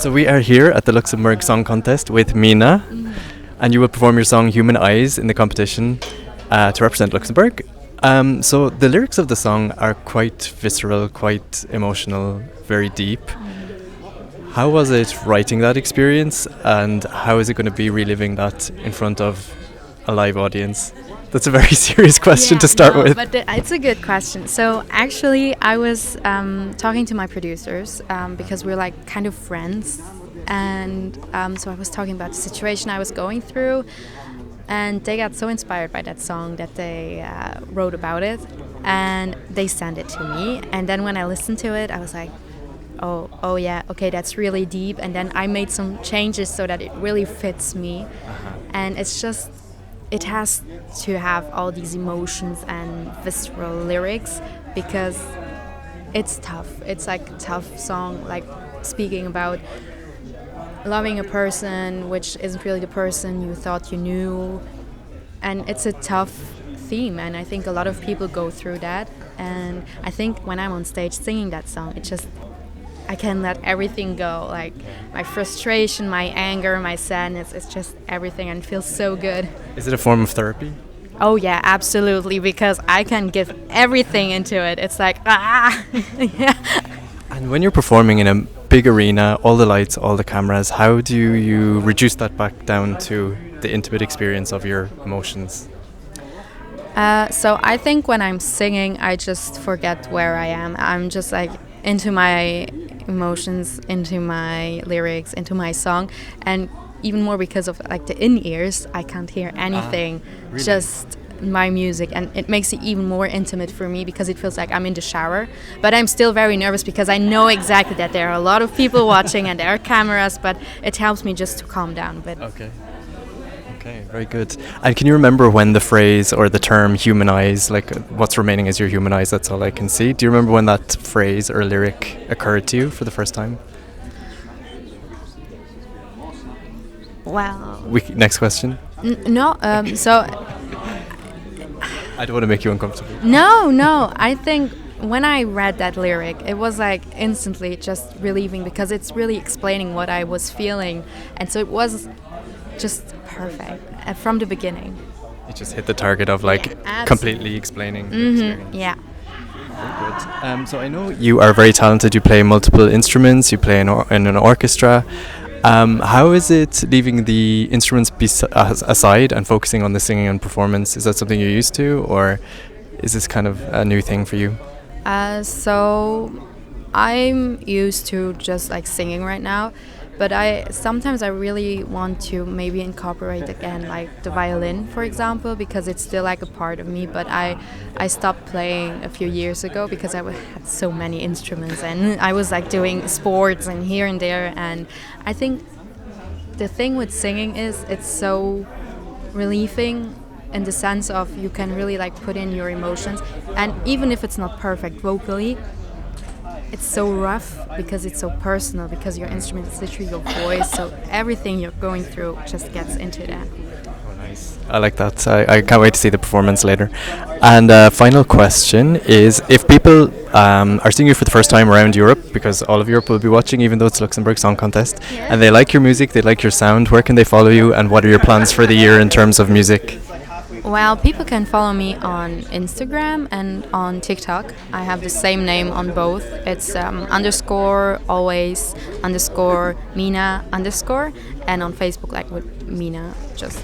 So we are here at the Luxembourg Song Contest with Mäna, and you will perform your song Human Eyes in the competition to represent Luxembourg. So the lyrics of the song are quite visceral, quite emotional, very deep. How was it writing that experience, and how is it going to be reliving that in front of a live audience? That's a very serious question to start with. But it's a good question. So actually, I was talking to my producers because we're like kind of friends, and so I was talking about the situation I was going through, and they got so inspired by that song that they wrote about it, and they sent it to me. And then when I listened to it, I was like, oh yeah, okay, that's really deep. And then I made some changes so that it really fits me, and it's just. It has to have all these emotions and visceral lyrics because it's tough. It's like a tough song, like speaking about loving a person which isn't really the person you thought you knew. And it's a tough theme, and I think a lot of people go through that. And I think when I'm on stage singing that song, I can let everything go, like my frustration, my anger, my sadness. It's just everything, and it feels so good. Is it a form of therapy? Oh yeah, absolutely, because I can give everything into it. It's like, yeah. And when you're performing in a big arena, all the lights, all the cameras, how do you reduce that back down to the intimate experience of your emotions? So I think when I'm singing, I just forget where I am. I'm just like into my emotions, into my lyrics, into my song, and even more because of like the in-ears, I can't hear anything, really? Just my music, and it makes it even more intimate for me because it feels like I'm in the shower, but I'm still very nervous because I know exactly that there are a lot of people watching and there are cameras, but it helps me just to calm down a bit. Okay, very good. And can you remember when the phrase or the term human eyes, like what's remaining is your human eyes, that's all I can see. Do you remember when that phrase or lyric occurred to you for the first time? Well... Next question. No, so... I don't want to make you uncomfortable. No, I think when I read that lyric, it was like instantly just relieving because it's really explaining what I was feeling. And so it was just perfect from the beginning. You just hit the target of like completely explaining the experience. Yeah. Very good. So I know you are very talented. You play multiple instruments. You play in an orchestra. How is it leaving the instruments aside and focusing on the singing and performance? Is that something you're used to, or is this kind of a new thing for you? So I'm used to just like singing right now, but sometimes I really want to maybe incorporate again like the violin, for example, because it's still like a part of me, but I stopped playing a few years ago because I had so many instruments and I was like doing sports and here and there, and I think the thing with singing is it's so relieving in the sense of you can really like put in your emotions, and even if it's not perfect vocally, it's so rough because it's so personal, because your instrument is literally your voice, so everything you're going through just gets into that. Oh, nice. I like that. I can't wait to see the performance later. And final question is, if people are seeing you for the first time around Europe, because all of Europe will be watching even though it's Luxembourg Song Contest, and they like your music, they like your sound, where can they follow you, and what are your plans for the year in terms of music? Well, people can follow me on Instagram and on TikTok. I have the same name on both. It's _always _Mäna _ and on Facebook like with Mäna just.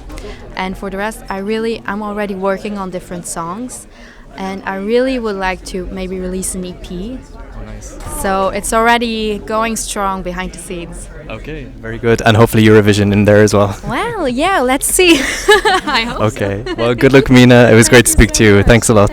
And for the rest, I'm already working on different songs, and I really would like to maybe release an EP. Oh, nice. So it's already going strong behind the scenes. Okay, very good. And hopefully Eurovision in there as well. Well, yeah, let's see. I hope so. Okay, well, good luck, Mäna. It was great to speak to you. Thanks a lot.